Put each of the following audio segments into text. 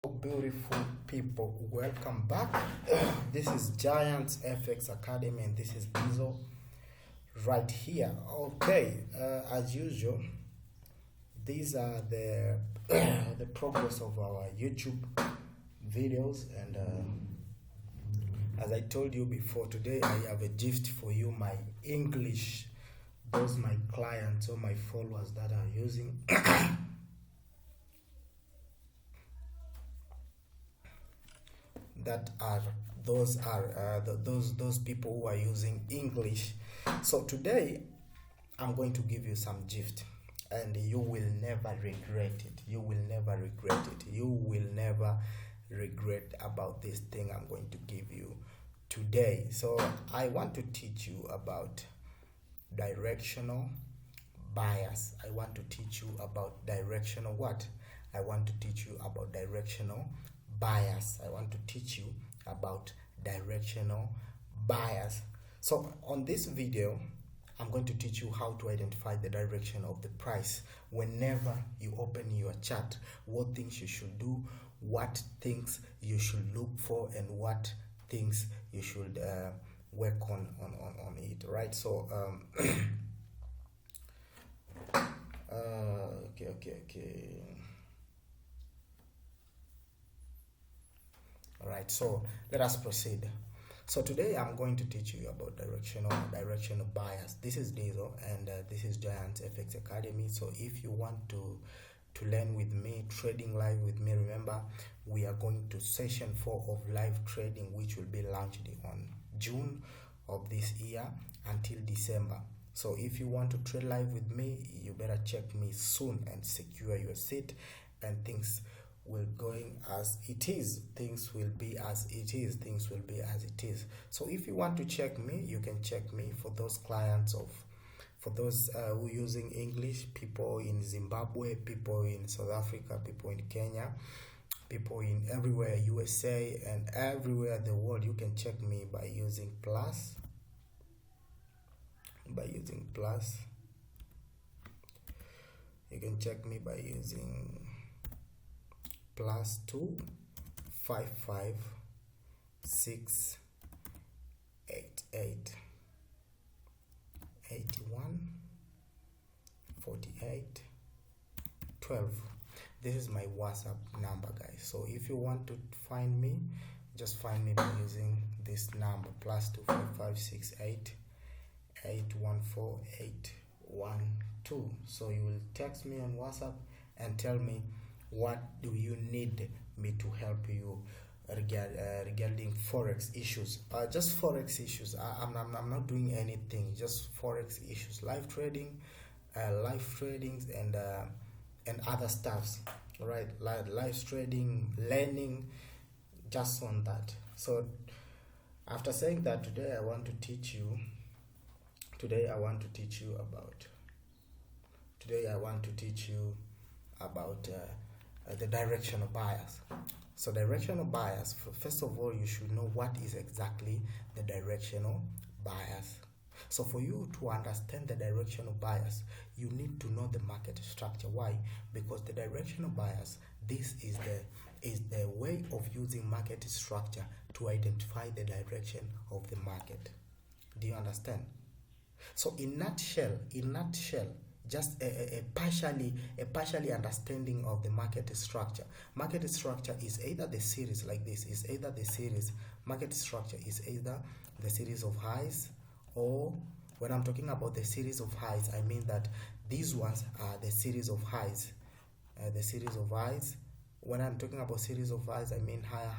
Beautiful people, welcome back. This is Giants FX Academy and this is Bizo right here. Okay, as usual, these are the the progress of our YouTube videos, and as I told you before, today I have a gift for you, my English, those my clients or my followers that are using those people who are using English. So today I'm going to give you some gift, and you will never regret it. You will never regret it. You will never regret about this thing I'm going to give you today. So I want to teach you about directional bias. I want to teach you about directional what? I want to teach you about directional bias. I want to teach you about directional bias. So on this video, I'm going to teach you how to identify the direction of the price whenever you open your chart, what things you should do, what things you should look for, and what things you should work on it, right? So okay. All right, so let us proceed. So today I'm going to teach you about directional bias. This is Diesel, and this is Giants FX Academy. So if you want to learn with me, trading live with me, remember we are going to session 4 of live trading, which will be launched on June of this year until December. So if you want to trade live with me, you better check me soon and secure your seat, and things will going as it is. Things will be as it is. Things will be as it is. So if you want to check me, you can check me. For those clients for those who using English, people in Zimbabwe, people in South Africa, people in Kenya, people in everywhere, USA and everywhere in the world, you can check me by using plus. You can check me by using +2 55 6 88 81 48 12. This is my WhatsApp number, guys. So if you want to find me, just find me by using this number, +2 55 68 814 812. So you will text me on WhatsApp and tell me what do you need me to help you regarding forex issues. Just forex issues. I'm not doing anything, just forex issues, live trading, live tradings, and other stuffs, right? Live trading, learning, just on that. So after saying that, today I want to teach you about the directional bias. So directional bias, first of all, you should know what is exactly the directional bias. So for you to understand the directional bias, you need to know the market structure. Why? Because the directional bias, this is the way of using market structure to identify the direction of the market. Do you understand? So in nutshell, just a partially understanding of the market structure. Market structure is either the series like this, market structure is either the series of highs, or when I'm talking about the series of highs, I mean that these ones are the series of highs. When I'm talking about series of highs, I mean higher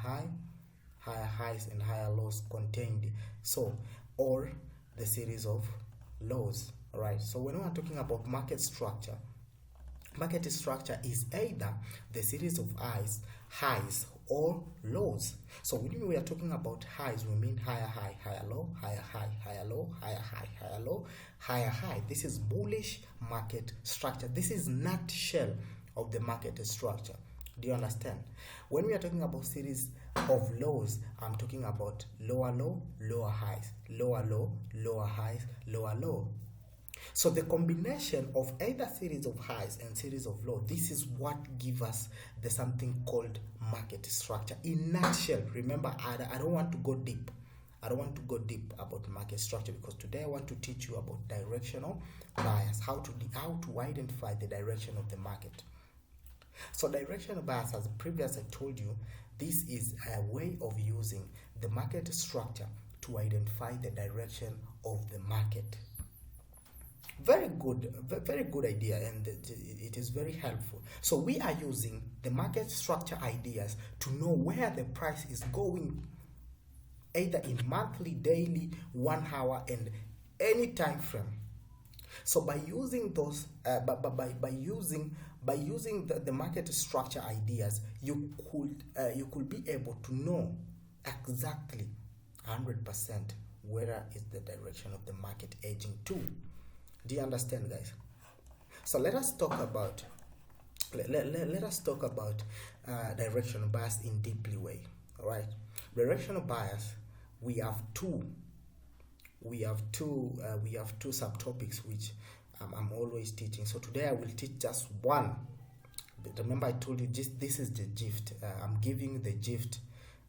highs and higher lows contained. So, or the series of lows. Alright, so when we are talking about market structure is either the series of highs or lows. So when we are talking about highs, we mean higher high, higher low, higher high, higher low, higher high, higher low, higher high. This is bullish market structure. This is nutshell of the market structure. Do you understand? When we are talking about series of lows, I'm talking about lower low, lower highs, lower low, lower highs, lower low. So the combination of either series of highs and series of low, this is what gives us the something called market structure. In nutshell, remember, I don't want to go deep. I don't want to go deep about market structure, because today I want to teach you about directional bias, how to identify the direction of the market. So directional bias, as previously I told you, this is a way of using the market structure to identify the direction of the market. Very good idea, and it is very helpful. So we are using the market structure ideas to know where the price is going, either in monthly, daily, 1 hour, and any time frame. So by using those, by using the market structure ideas, you could be able to know exactly 100% where is the direction of the market edging to. Do you understand, guys? So let us talk about directional bias in deeply way. All right, directional bias. We have two subtopics which I'm always teaching. So today I will teach just one. Remember, I told you this is the gift. I'm giving you the gift.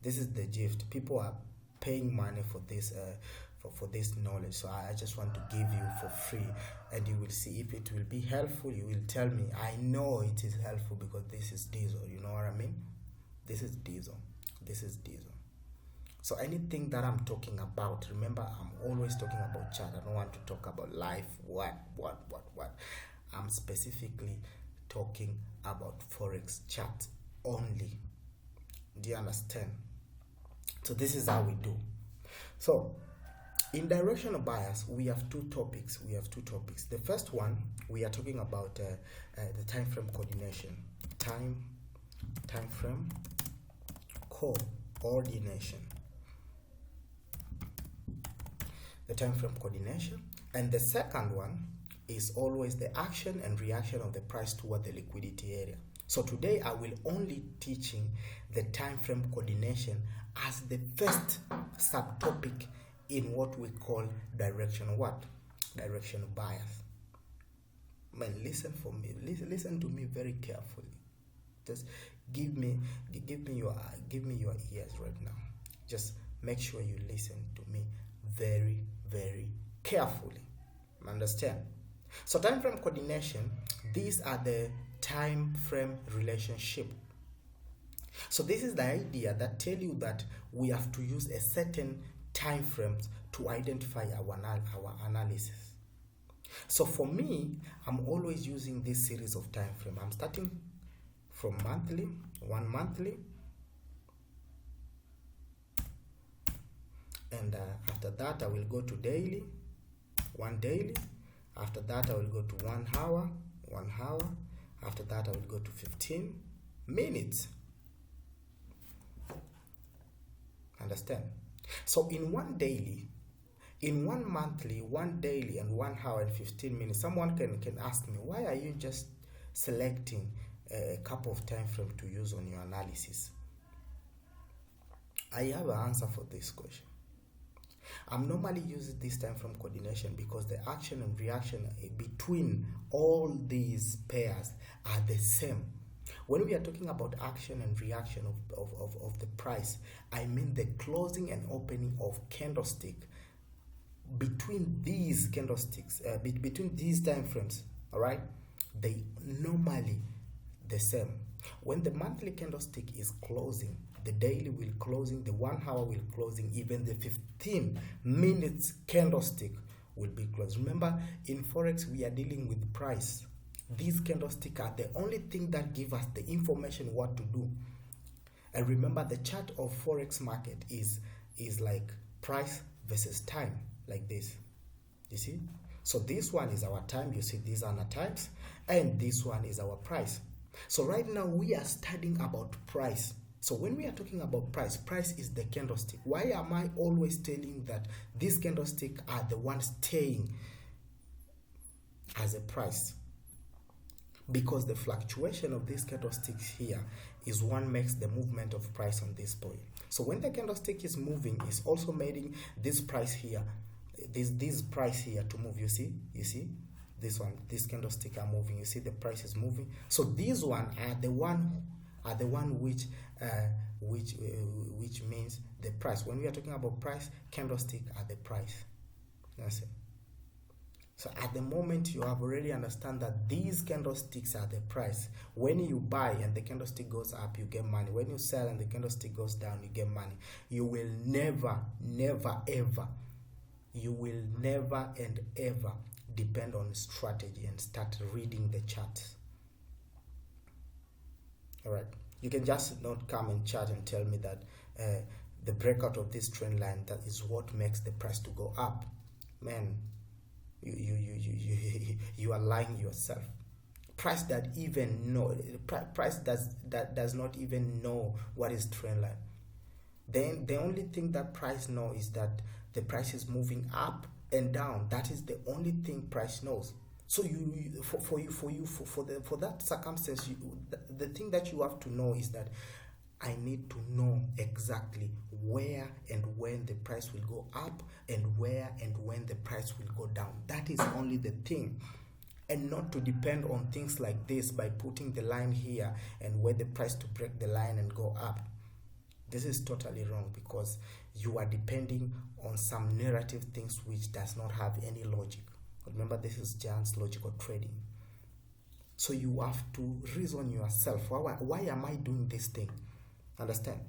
This is the gift. People are paying money for this. For this knowledge, so I just want to give you for free, and you will see if it will be helpful. You will tell me. I know it is helpful because this is diesel. You know what I mean? This is diesel. So anything that I'm talking about, remember, I'm always talking about chart. I don't want to talk about life. What? I'm specifically talking about forex chart only. Do you understand? So this is how we do. So in directional bias, we have two topics. The first one, we are talking about the time frame coordination. Time frame coordination. The time frame coordination. And the second one is always the action and reaction of the price toward the liquidity area. So today I will only teaching the time frame coordination as the first subtopic in what we call directional bias. Man, listen for me. Listen to me very carefully. Just give me your ears right now. Just make sure you listen to me very, very carefully. Understand? So time frame coordination, these are the time frame relationship. So this is the idea that tell you that we have to use a certain time frames to identify our analysis. So for me, I'm always using this series of time frame. I'm starting from monthly, one monthly, and after that I will go to daily, one daily. After that I will go to 1 hour, 1 hour. After that I will go to 15 minutes. Understand? So in one daily, in one monthly, 1 daily, and 1 hour and 15 minutes, someone can ask me, why are you just selecting a couple of time frames to use on your analysis? I have an answer for this question. I'm normally using this time frame coordination because the action and reaction between all these pairs are the same. When we are talking about action and reaction of the price, I mean the closing and opening of candlestick between these candlesticks, between these time frames, all right? They normally the same. When the monthly candlestick is closing, the daily will closing, the 1 hour will closing, even the 15 minutes candlestick will be closed. Remember, in Forex, we are dealing with price. These candlesticks are the only thing that give us the information what to do. And remember, the chart of Forex market is like price versus time, like this. You see? So this one is our time. You see, these are the times. And this one is our price. So right now, we are studying about price. So when we are talking about price, price is the candlestick. Why am I always telling that these candlesticks are the ones staying as a price? Because the fluctuation of these candlesticks here is what makes the movement of price on this point. So when the candlestick is moving, it's also making this price here this price here to move. You see this one, this candlestick are moving. You see the price is moving. So these one are the one which means the price. When we are talking about price, candlestick are the price. That's it. So at the moment you have already understand that these candlesticks are the price. When you buy and the candlestick goes up, you get money. When you sell and the candlestick goes down, you get money. You will never ever depend on strategy and start reading the charts. All right, you can just not come and chat and tell me that the breakout of this trend line, that is what makes the price to go up. Man, you are lying yourself. Price does not even know what is trend line. Then the only thing that price knows is that the price is moving up and down. That is the only thing price knows. So for that circumstance, the thing that you have to know is that I need to know exactly where and when the price will go up and where and when the price will go down. That is only the thing. And not to depend on things like this by putting the line here and wait the price to break the line and go up. This is totally wrong, because you are depending on some narrative things which does not have any logic. Remember, this is Giant's logical trading. So you have to reason yourself. Why am I doing this thing? Understand?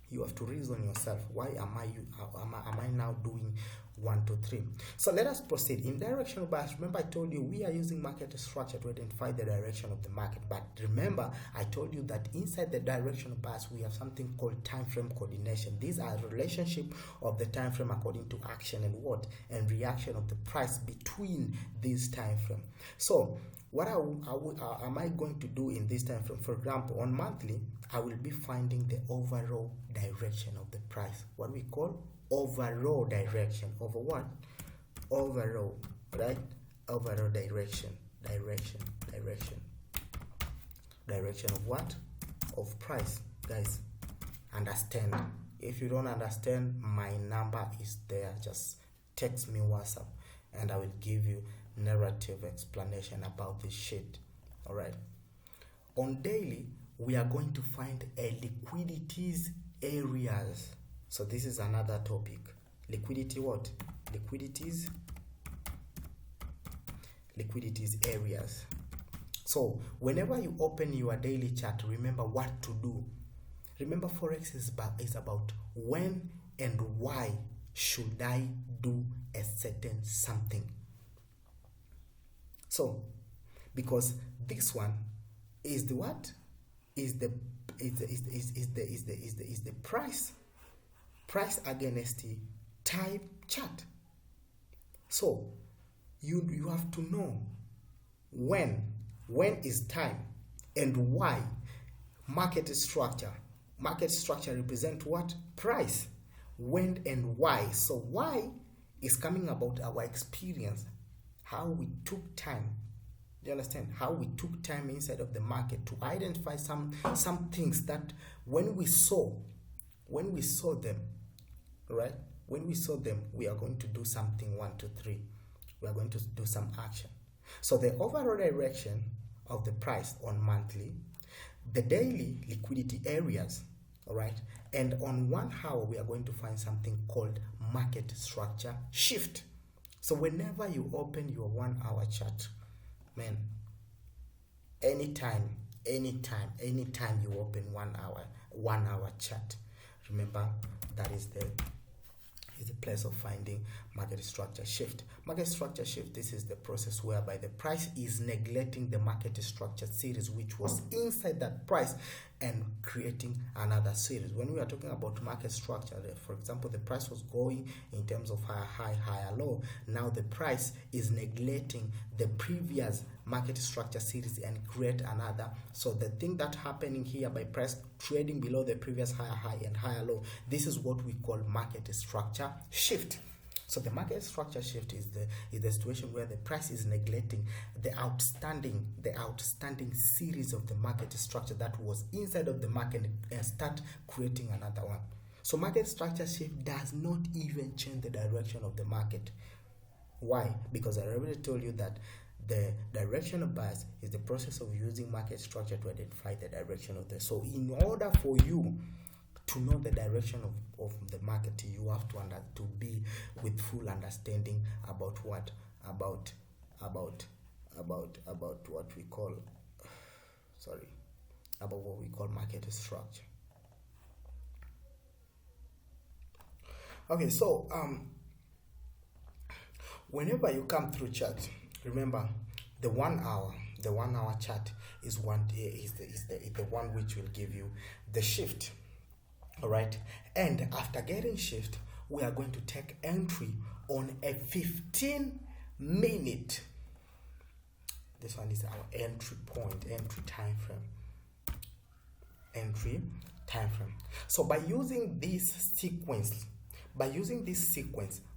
You have to reason yourself. Why am I now doing 1, 2, 3? So let us proceed. In directional bias, remember I told you we are using market structure to identify the direction of the market. But remember, I told you that inside the directional bias, we have something called time frame coordination. These are relationship of the time frame according to action and reaction of the price between these time frame. So what am I going to do in this time frame? For example, on monthly, I will be finding the overall direction of the price. What we call overall direction. Over what? Overall, right? Overall direction. Direction of what? Of price. Guys, understand. If you don't understand, my number is there. Just text me WhatsApp and I will give you narrative explanation about this shit. All right. On daily, we are going to find a liquidities areas. So this is another topic. Liquidity what? Liquidities areas. So whenever you open your daily chart, remember what to do. Remember, Forex is about when and why should I do a certain something. So, because this one is the what? Is the price against the time chart. So you have to know when is time and why. Market structure represent what? Price. When and why. So why is coming about our experience, how we took time. Do you understand? How we took time inside of the market to identify some things that when we saw them, right? When we saw them, we are going to do something 1, 2, 3. We are going to do some action. So the overall direction of the price on monthly, the daily liquidity areas, all right? And on 1 hour, we are going to find something called market structure shift. So whenever you open your 1 hour chart, man, anytime you open 1 hour chart, remember that is the place of finding market structure shift. Market structure shift, this is the process whereby the price is neglecting the market structure series which was inside that price and creating another series. When we are talking about market structure, for example, the price was going in terms of higher low. Now the price is neglecting the previous market structure series and create another. So the thing that happening here by price trading below the previous higher high and higher low, this is what we call market structure shift. So the market structure shift is the situation where the price is neglecting the outstanding series of the market structure that was inside of the market and start creating another one. So market structure shift does not even change the direction of the market. Why? Because I already told you that the direction of bias is the process of using market structure to identify the direction of the. So in order for you to know the direction of the market, you have to be with full understanding about what about what we call about what we call market structure. Okay, so whenever you come through chart, remember the 1 hour chart is the one which will give you the shift. All right, and after getting shift, we are going to take entry on a 15-minute. This one is our entry point, entry time frame. So by using this sequence,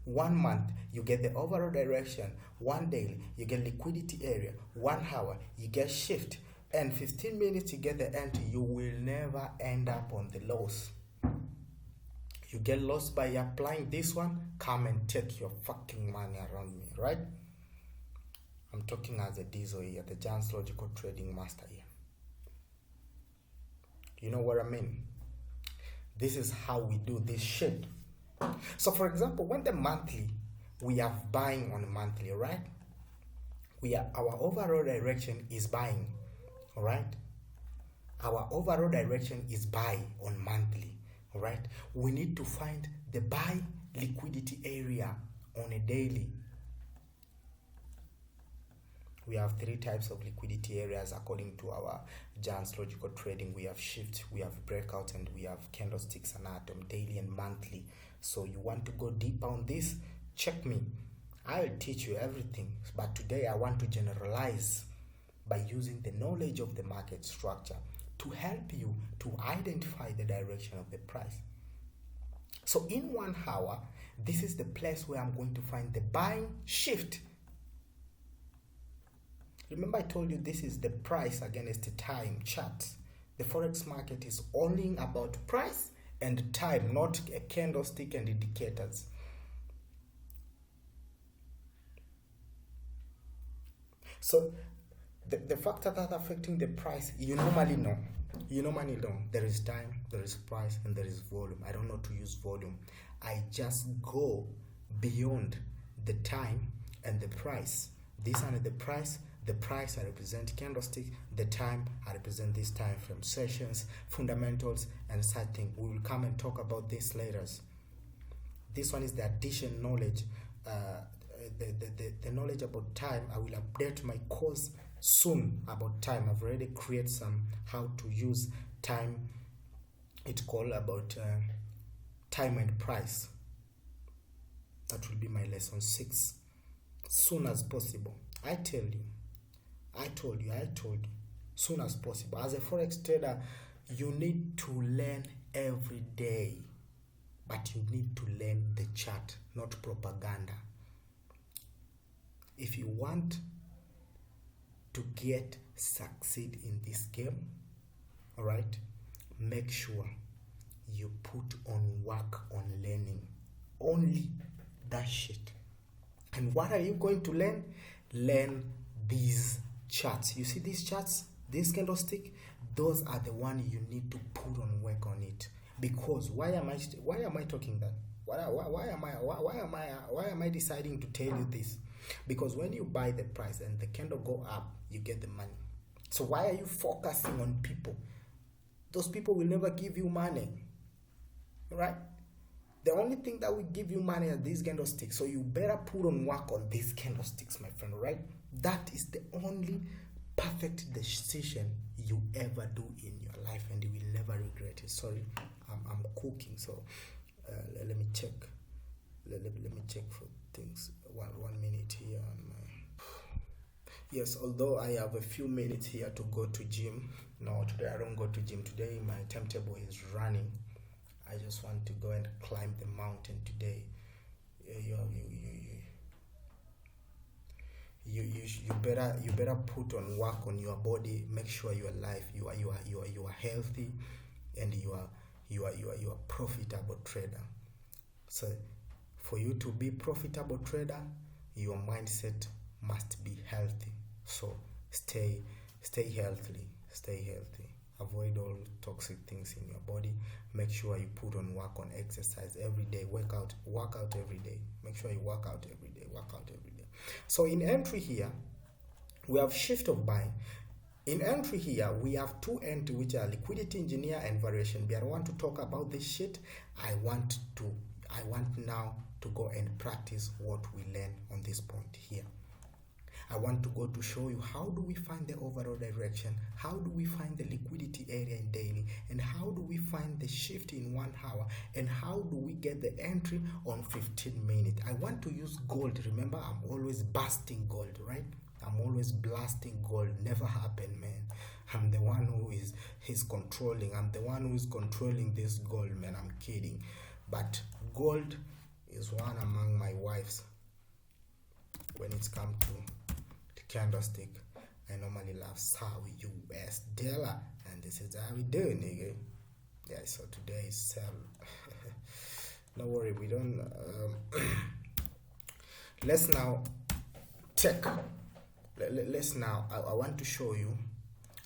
1 month you get the overall direction, 1 day you get liquidity area, 1 hour you get shift, and 15 minutes you get the entry. You will never end up on the loss. You get lost by applying this one, come and take your fucking money around me, right? I'm talking as a Diesel here, the Giants Logical Trading Master here. You know what I mean? This is how we do this shit. So for example, when the monthly, we are buying on monthly, right? Our overall direction is buying, all right? Our overall direction is buy on monthly. All right, we need to find the buy liquidity area on a daily. We have 3 types of liquidity areas according to our Giants Logical Trading. We have shift, we have breakout, and we have candlesticks and atom, daily and monthly. So you want to go deep on this, check me. I'll teach you everything, but today I want to generalize by using the knowledge of the market structure to help you to identify the direction of the price. So in 1 hour, this is the place where I'm going to find the buying shift. Remember I told you this is the price against the time chart. The forex market is only about price and time, not a candlestick and indicators. So the factor that affecting the price, you normally know. There is time, there is price, and there is volume. I don't know to use volume. I just go beyond the time and the price. This one is the price. The price I represent candlestick. The time I represent this time frame, sessions, fundamentals, and such thing. We will come and talk about this later. This one is the addition knowledge. The knowledge about time. I will update my course soon about time. I've already created some how to use time. It's called about time and price. That will be my lesson 6 soon as possible. I told you soon as possible. As a forex trader, you need to learn every day, but you need to learn the chart, not propaganda. If you want to succeed in this game, all right, make sure you put on work on learning only that shit. And what are you going to learn? Learn these charts. You see these charts, this candlestick, those are the one you need to put on work on it. Because why am I talking that? Why am I deciding to tell you this? Because when you buy the price and the candle go up, you get the money. So why are you focusing on people? Those people will never give you money, right? The only thing that will give you money are these candlesticks. So you better put on work on these candlesticks, my friend, right? That is the only perfect decision you ever do in your life, and you will never regret it. Sorry, I'm cooking, so let me check. Let me check for things. One minute here on my. Yes, although I have a few minutes here to go to gym. No, today I don't go to gym. Today my timetable is running. I just want to go and climb the mountain today. You better put on work on your body. Make sure you are alive. You are healthy, and you are profitable trader. So for you to be profitable trader, your mindset must be healthy. So stay healthy, avoid all toxic things in your body. Make sure you put on work, on exercise every day. Work out every day. Make sure you work out every day. So in entry here, we have shift of buying. In entry here, we have two entry, which are liquidity engineer and variation. But I want to talk about this shit. I want now to go and practice what we learn on this point here. I want to go to show you how do we find the overall direction, how do we find the liquidity area in daily, and how do we find the shift in 1 hour, and how do we get the entry on 15 minutes. I want to use gold. Remember, I'm always busting gold, right? I'm always blasting gold. Never happen, man. I'm the one who is controlling. I'm the one who is controlling this gold, man. I'm kidding. But gold is one among my wives when it's come to the candlestick. I normally love Sawi US dollar, and this is how we do, nigga. Yeah, so today is sell. Don't worry, we don't. Let's now check. Let's now. I want to show you.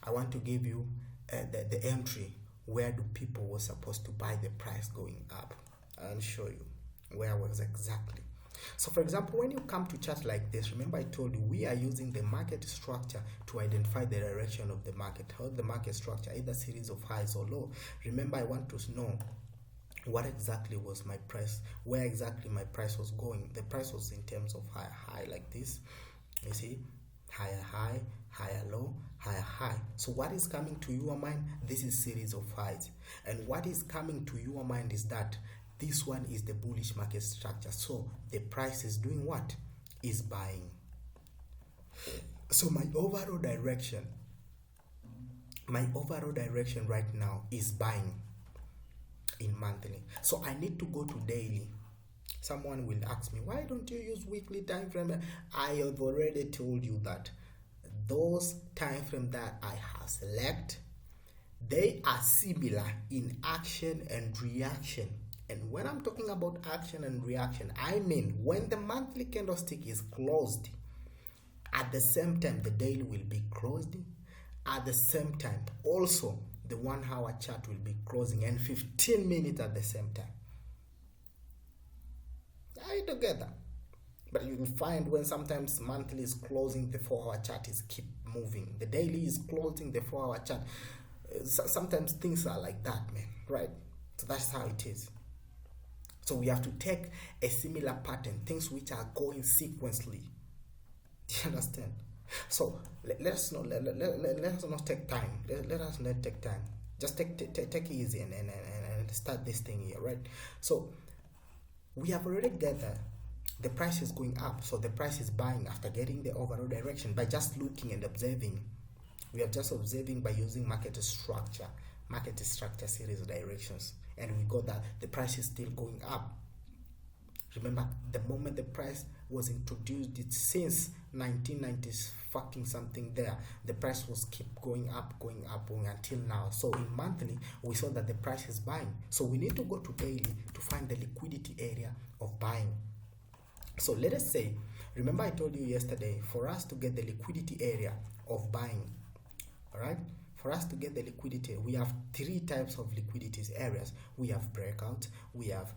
I want to give you the entry. Where do people were supposed to buy the price going up? I'll show you where was exactly. So for example, when you come to chart like this, remember I told you we are using the market structure to identify the direction of the market. How the market structure, either series of highs or low. Remember, I want to know what exactly was my price, where exactly my price was going. The price was in terms of high like this. You see, higher high, higher low, higher high. So what is coming to your mind? This is series of highs. And what is coming to your mind is that this one is the bullish market structure. So the price is doing what? Is buying. So my overall direction right now is buying in monthly. So I need to go to daily. Someone will ask me, why don't you use weekly time frame? I have already told you that those time frame that I have select, they are similar in action and reaction. And when I'm talking about action and reaction, I mean when the monthly candlestick is closed, at the same time the daily will be closed. At the same time, also the 1 hour chart will be closing, and 15 minutes at the same time. Are you together? But you will find when sometimes monthly is closing, the 4 hour chart is keep moving. The daily is closing, the 4 hour chart. Sometimes things are like that, man, right? So that's how it is. So we have to take a similar pattern, things which are going sequentially. Do you understand? So let us not take time. Let us not take time. Just take it easy and start this thing here, right? So we have already gathered the price is going up, so the price is buying after getting the overall direction by just looking and observing. We are just observing by using market structure series of directions, and we got that the price is still going up. Remember, the moment the price was introduced, it since 1990s fucking something there, the price was keep going up until now. So in monthly, we saw that the price is buying. So we need to go to daily to find the liquidity area of buying. So let us say, remember I told you yesterday, for us to get the liquidity area of buying, all right? For us to get the liquidity, we have 3 types of liquidity areas. We have breakout, we have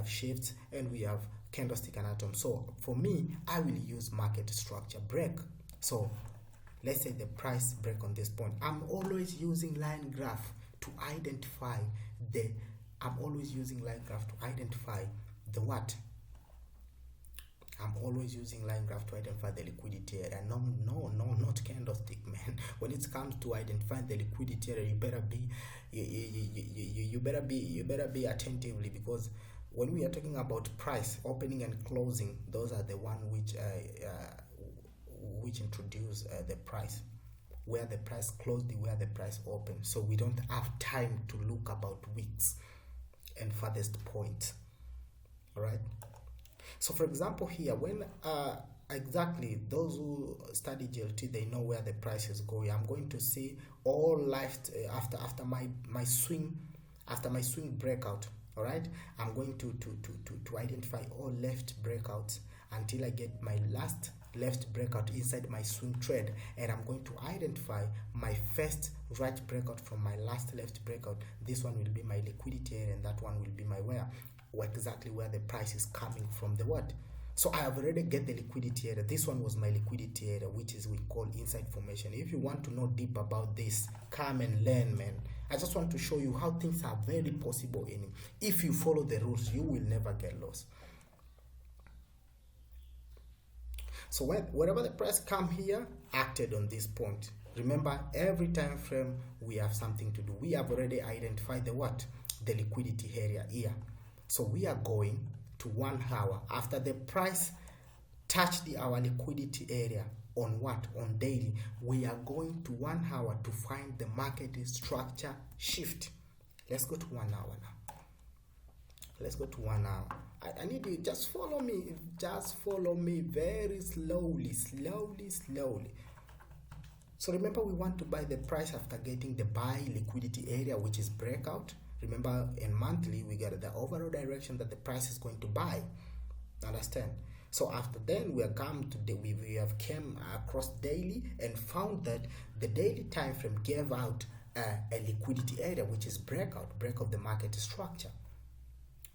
shifts, and we have candlestick and atom. So for me, I will use market structure break. So let's say the price break on this point. I'm always using line graph to identify the what? I'm always using line graph to identify the liquidity area. No, not candlestick, man. When it comes to identifying the liquidity area, you better be attentively, because when we are talking about price opening and closing, those are the one which introduce the price, where the price closed, where the price opened. So we don't have time to look about wicks and farthest point. All right. So for example here, when exactly those who study GLT, they know where the price is going. I'm going to see all life after my swing. After my swing breakout, all right, I'm going to identify all left breakouts until I get my last left breakout inside my swing trade, and I'm going to identify my first right breakout from my last left breakout. This one will be my liquidity area, and that one will be my exactly where the price is coming from, the what. So I have already get the liquidity area. This one was my liquidity area, which is we call inside formation. If you want to know deep about this, come and learn, man. I just want to show you how things are very possible in it. If you follow the rules, you will never get lost. So wherever the price come here, acted on this point. Remember, every time frame we have something to do. We have already identified the what? The liquidity area here. So we are going to 1 hour. After the price touched our liquidity area on what? On daily. We are going to 1 hour to find the market structure shift. Let's go to 1 hour now. Let's go to 1 hour. I need you, just follow me. Just follow me very slowly. So remember, we want to buy the price after getting the buy liquidity area, which is breakout. Remember, in monthly, we get the overall direction that the price is going to buy. Understand? So after then, we have came across daily and found that the daily time frame gave out a liquidity area, which is break of the market structure.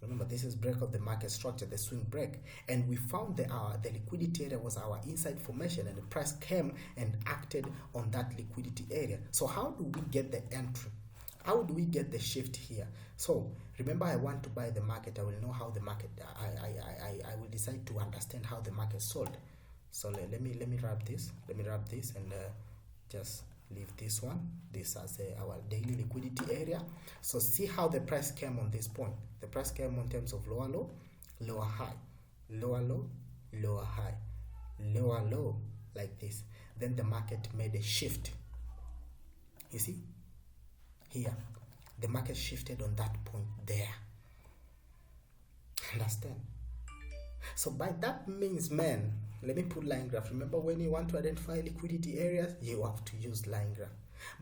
Remember, this is break of the market structure, the swing break. And we found the liquidity area was our inside formation, and the price came and acted on that liquidity area. So how do we get the entry? How do we get the shift here? So remember, I want to buy the market. I will know how the market, I will decide to understand how the market sold. So let me wrap this. Let me wrap this and just leave this one. This as our daily liquidity area. So see how the price came on this point. The price came on terms of lower low, lower high, lower low, lower high, lower low, like this. Then the market made a shift. You see? Here, the market shifted on that point there. Understand? So by that means, man, let me put line graph. Remember, when you want to identify liquidity areas, you have to use line graph.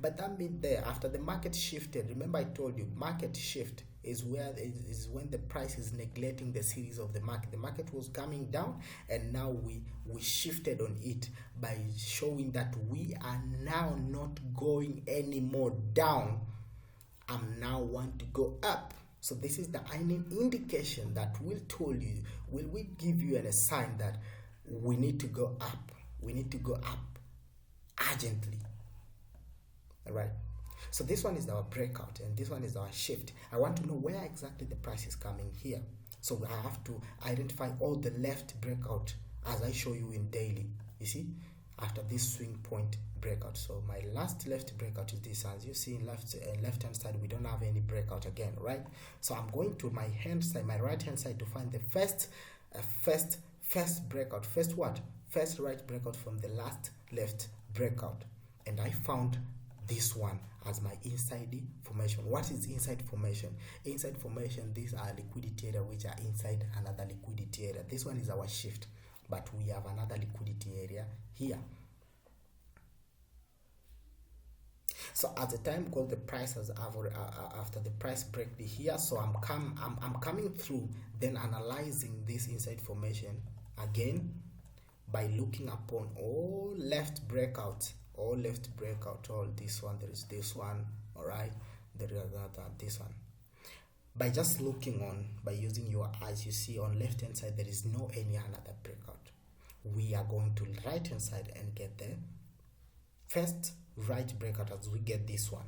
But that means there, after the market shifted, remember I told you, market shift is when the price is neglecting the series of the market. The market was coming down, and now we shifted on it by showing that we are now not going any more down. I'm now want to go up. So this is the indication that will give you a sign that we need to go up. We need to go up urgently. All right. So this one is our breakout, and this one is our shift. I want to know where exactly the price is coming here. So I have to identify all the left breakout as I show you in daily. You see, after this swing point breakout. So my last left breakout is this. As you see, in left hand side, we don't have any breakout again, right? So I'm going to my hand side, my right hand side, to find the first breakout. First what? First right breakout from the last left breakout, and I found this one as my inside formation. What is inside formation? Inside formation, these are liquidity area which are inside another liquidity area. This one is our shift, but we have another liquidity area here. So at the time, because the price has after the price break here, so I'm coming through, then analyzing this inside formation again by looking upon all left breakouts, all this one, there is this one, all right, there is this one. By just looking on, by using your eyes, you see on left hand side there is no any another breakout. We are going to right hand side and get the first right breakout as we get this one.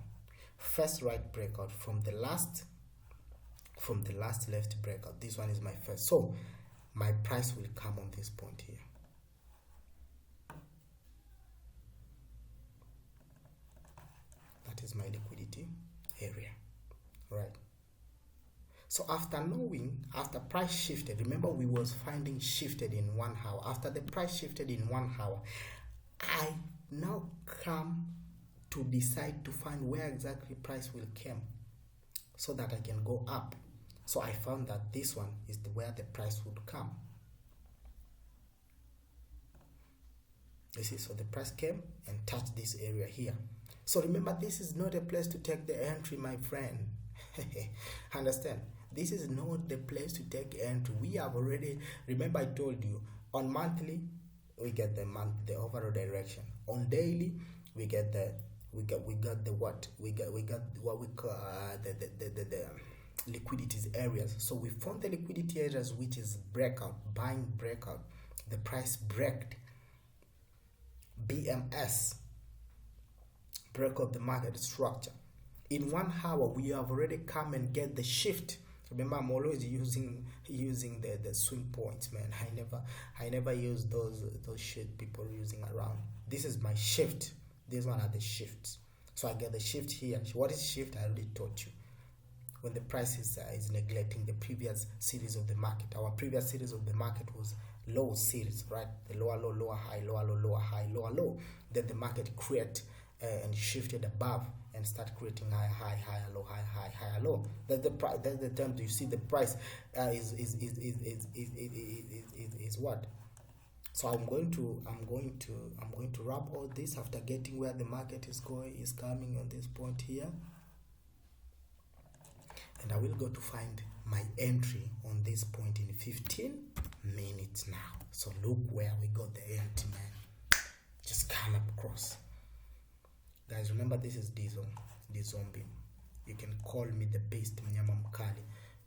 First right breakout from the last left breakout. This one is my first. So my price will come on this point here. That is my liquidity area, right? So after price shifted, remember we was finding shifted in 1 hour. After the price shifted in 1 hour, I now come to decide to find where exactly price will come so that I can go up. So I found that this one is where the price would come. You see, so the price came and touched this area here. So remember, this is not a place to take the entry, my friend. Understand? This is not the place to take entry. We have already, remember I told you, on monthly we get the overall direction. On daily we get the what we got what we call the liquidities areas. So we found the liquidity areas, which is breakout, buying breakout, the price break, BMS, break of the market structure. In 1 hour we have already come and get the shift. Remember, I'm always using the swing points, man. I never use those shit people using around. This is my shift. These one are the shifts. So I get the shift here. What is shift? I already taught you. When the price is neglecting the previous series of the market. Our previous series of the market was low series, right? The lower low, lower high, lower low, lower high, lower low. Then the market created and shifted above and start creating high, high, higher low, high, high, higher low. That's the price. That's the time you see the price is what. So I'm going to wrap all this after getting where the market is coming on this point here. And I will go to find my entry on this point in 15 minutes now. So look where we got the entry, man. Just come up across. Guys, remember this is Diesel, the zombie. You can call me the beast, Mnyama Mkali.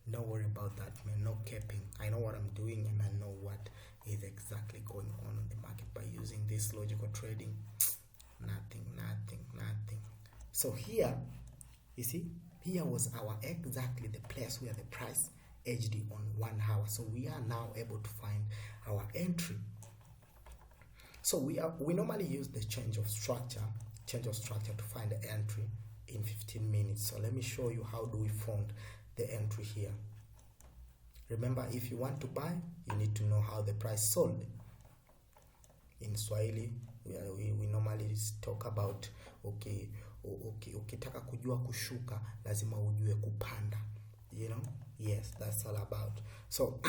No worry about that, man. No capping. I know what I'm doing and I know what is exactly going on the market by using this logical trading. Nothing. So here, you see, here was our exactly the place where the price edged on 1 hour. So we are now able to find our entry. So we normally use the change of structure to find the entry in 15 minutes. So let me show you how do we find the entry here. Remember, if you want to buy, you need to know how the price sold. In Swahili, we normally talk about ukitaka kujua kushuka lazima ujue kupanda. You know? Yes, that's all about. So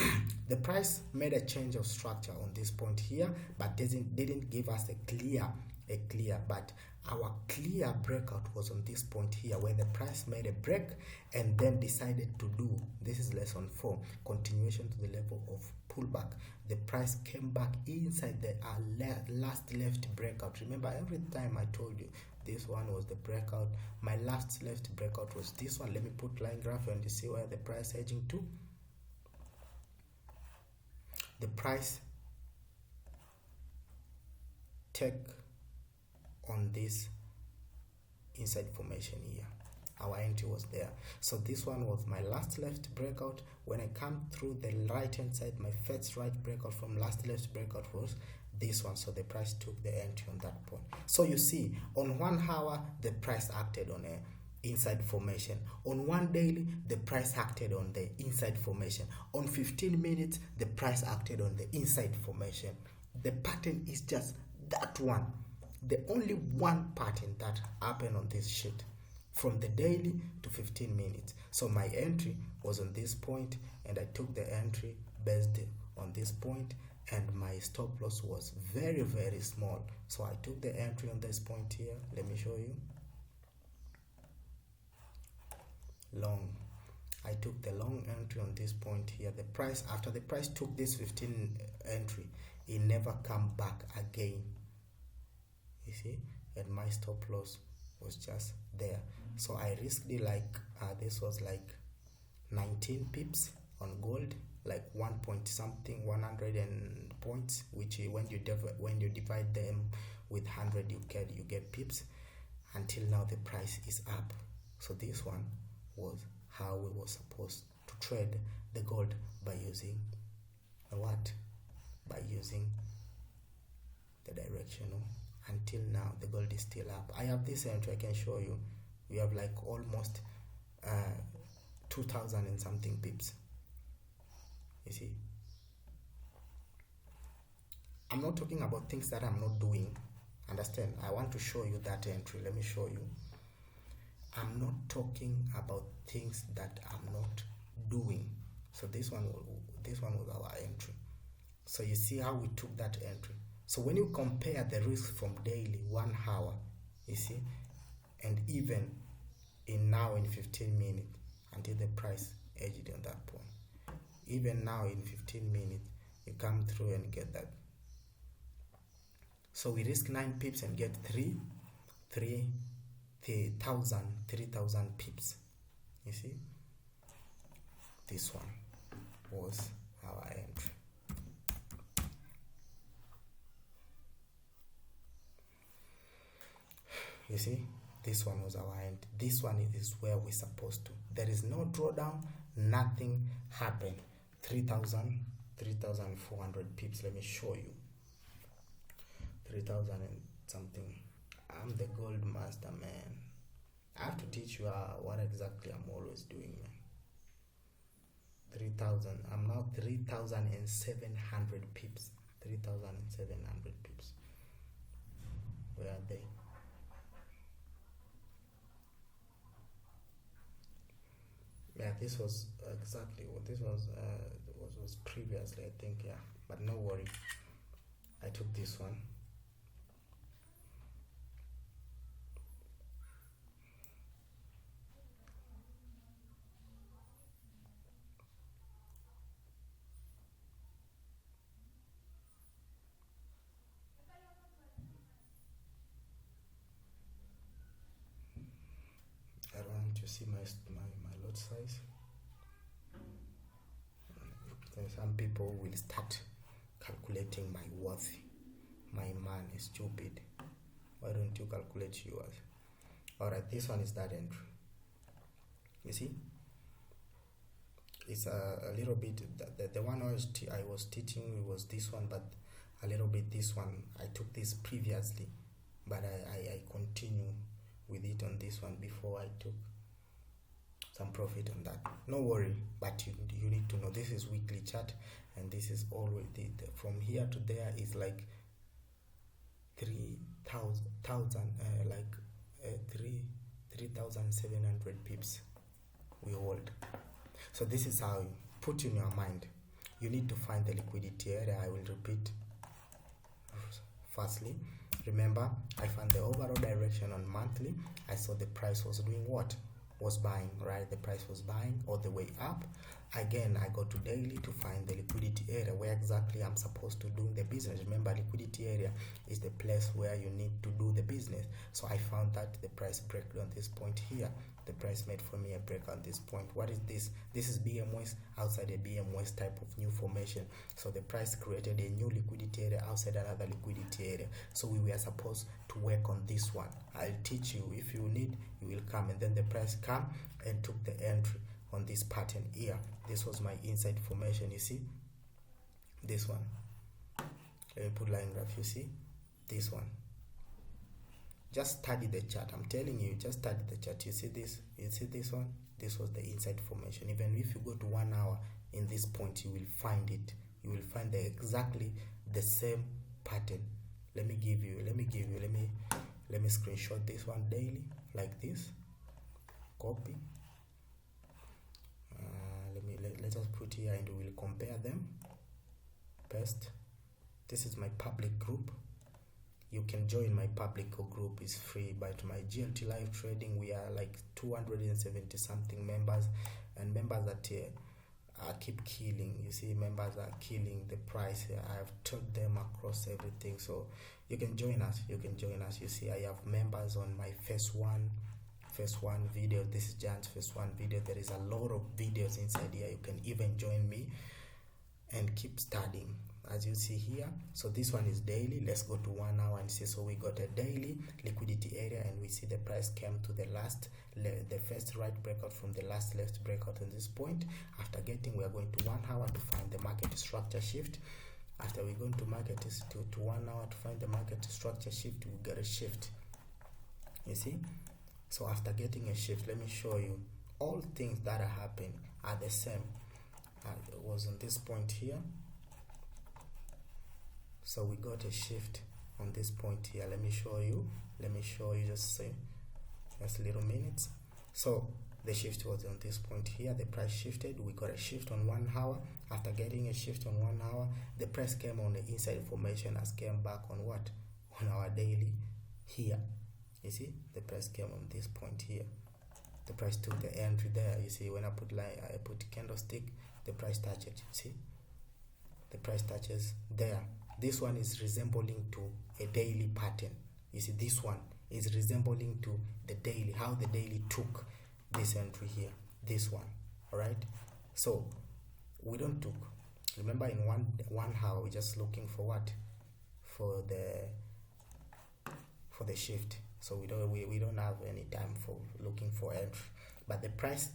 the price made a change of structure on this point here, but didn't give us a clear but our clear breakout was on this point here where the price made a break and then decided to do, this is lesson 4, continuation to the level of pullback. The price came back inside the last left breakout. Remember, every time I told you this one was the breakout, my last left breakout was this one. Let me put line graph and you see where the price edging to. The price take on this inside formation here. Our entry was there. So this one was my last left breakout. When I come through the right hand side, my first right breakout from last left breakout was this one. So the price took the entry on that point. So you see, on 1 hour the price acted on a inside formation. On 1 daily the price acted on the inside formation. On 15 minutes the price acted on the inside formation. The pattern is just that one. The only one pattern that happened on this sheet from the daily to 15 minutes. So my entry was on this point and I took the entry based on this point and my stop loss was very, very small. So I took the entry on this point here. Let me show you. Long. I took the long entry on this point here. The price, after the price took this 15 entry, it never come back again. You see, and my stop loss was just there. So I risked it like this was like 19 pips on gold, like 1 point something, 100 and points, which when you divide them with 100 you get pips. Until now the price is up. So this one was how we were supposed to trade the gold, by using what? By using the directional. Until now the gold is still up. I have this entry, I can show you. We have like almost 2000 and something pips. You see, I'm not talking about things that I'm not doing. Understand? I want to show you that entry. Let me show you. I'm not talking about things that I'm not doing. So this one was our entry. So you see how we took that entry. So when you compare the risk from daily 1 hour, you see, and even in now in 15 minutes, until the price edged on that point. Even now in 15 minutes you come through and get that. So we risk 9 pips and get 3,000 pips. You see, this one was our entry. You see, this one was our end. This one is where we're supposed to. There is no drawdown, nothing happened. 3,400 pips. Let me show you. 3,000 and something. I'm the gold master, man. I have to teach you what exactly I'm always doing, man. 3,000. I'm now 3,700 pips. 3,700 pips. Where are they? Yeah, this was exactly what this was previously, I think. Yeah, but no worry, I took this one. I don't want to see my lot size. Some people will start calculating my worth. My man is stupid. Why don't you calculate yours? Alright, this one is that entry. You see, it's a little bit the one I was teaching was this one, but a little bit this one. I took this previously, but I continue with it on this one before I took some profit on that. No worry, but you need to know this is weekly chart, and this is always from here to there is like 3,700 pips we hold. So this is how you put in your mind. You need to find the liquidity area. I will repeat. Firstly, remember, I found the overall direction on monthly. I saw the price was doing what? Was buying, right? The price was buying all the way up. Again, I go to daily to find the liquidity area, where exactly I'm supposed to do the business. Remember, liquidity area is the place where you need to do the business. So I found that the price break on this point here. The price made for me a break on this point. What is this? This is BMWest outside a BMWest type of new formation. So the price created a new liquidity area outside another liquidity area. So we were supposed to work on this one. I'll teach you. If you need, you will come. And then the price come and took the entry on this pattern here. This was my inside formation. You see this one. Let me put line graph. You see this one. Just study the chart. I'm telling you, just study the chart. You see this? You see this one? This was the inside formation. Even if you go to 1 hour in this point, you will find it. You will find exactly the same pattern. Let me screenshot this one daily like this. Copy. Let us put here and we will compare them. Paste. This is my public group. You can join my public group. It's free. But my GLT live trading, we are like 270 something members, and members that keep killing. You see, members are killing the price. I have taught them across everything. So you can join us. You see, I have members on my phase one video. This is Giant's phase 1 video. There is a lot of videos inside here. You can even join me and keep studying, as you see here. So this one is daily. Let's go to 1 hour and see. So we got a daily liquidity area, and we see the price came to the first right breakout from the last left breakout on this point. After getting, we are going to 1 hour to find the market structure shift. After we go into market to 1 hour to find the market structure shift, we get a shift. You see. So after getting a shift, let me show you all things that are happening are the same. It was on this point here. So we got a shift on this point here. Let me show you. Just say just little minutes. So the shift was on this point here. The price shifted. We got a shift on 1 hour. After getting a shift on 1 hour, the price came on the inside formation as came back on what? On our daily here. You see, the price came on this point here. the price took the entry there. You see, when I put candlestick, the price touches. See, the price touches there. This one is resembling to a daily pattern. You see, this one is resembling to the daily, how the daily took this entry here, this one. All right, so we don't took, remember, in one hour we're just looking for what, for the shift. So we don't have any time for looking for entry, but the price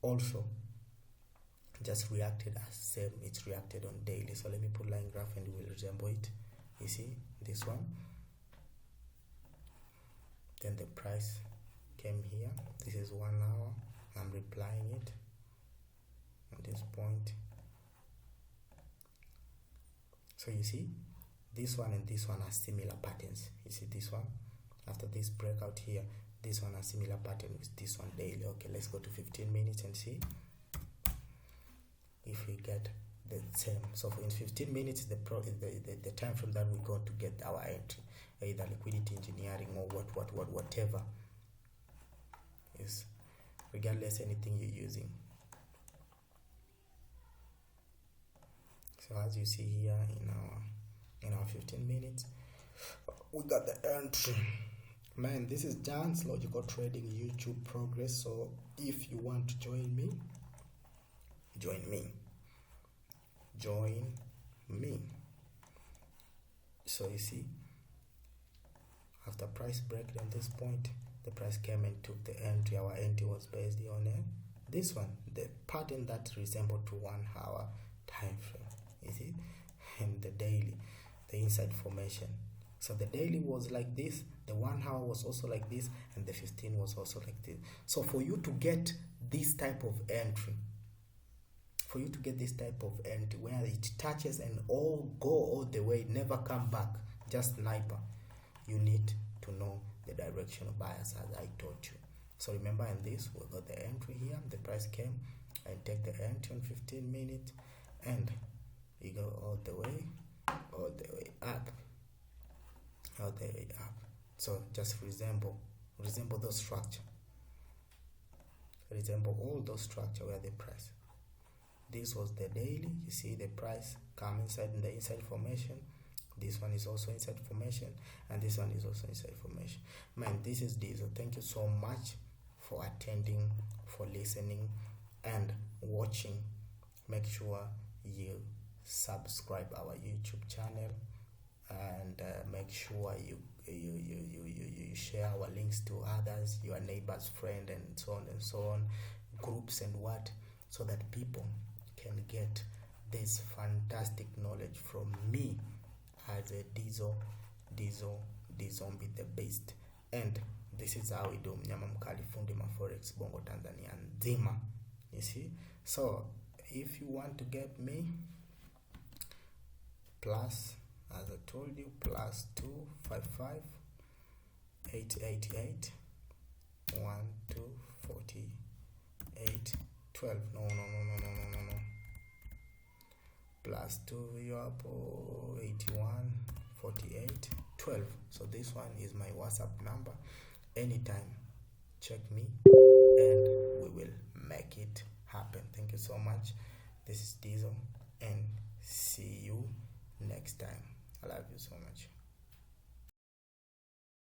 also just reacted as same. It's reacted on daily. So let me put line graph and we'll resemble it. You see this one, then the price came here. This is 1 hour. I'm replying it at this point. So you see, this one and this one are similar patterns. You see this one, after this breakout here, this one has similar pattern with this one daily. Okay, let's go to 15 minutes and see if we get the same. So in 15 minutes, the time from that we're going to get our entry, either liquidity engineering or whatever is, regardless anything you're using. So as you see here in our 15 minutes, we got the entry. Man, this is Jan's Logical Trading YouTube Progress. So if you want to join me, join me. So you see, after price break at this point, the price came and took the entry. Our entry was based on this one, the pattern that resembled to 1 hour time frame. You see, and the daily, the inside formation. So the daily was like this, the 1 hour was also like this, and the 15 was also like this. So for you to get this type of entry, where it touches and go all the way, never come back, just sniper, you need to know the direction of bias as I taught you. So remember, in this we got the entry here, the price came, I take the entry on 15 minutes, and you go all the way up. So just resemble those structure, resemble all those structure where the price. This was the daily. You see the price come inside in the inside formation. This one is also inside formation, and this one is also inside formation. Man, this is Diesel. Thank you so much for attending, for listening and watching. Make sure you subscribe our YouTube channel, and make sure you share our links to others, your neighbors, friend, and so on, groups and what, so that people can get this fantastic knowledge from me as a Diesel Zombie the best. And this is how we do mnyama mkali fundi maforex Bongo Tanzania nzima. You see, so if you want to get me, plus, as I told you, plus 255 888 1248 12. No. Plus 2 81 48 12. So this one is my WhatsApp number. Anytime, check me and we will make it happen. Thank you so much. This is Diesel, and see you next time. I love you so much.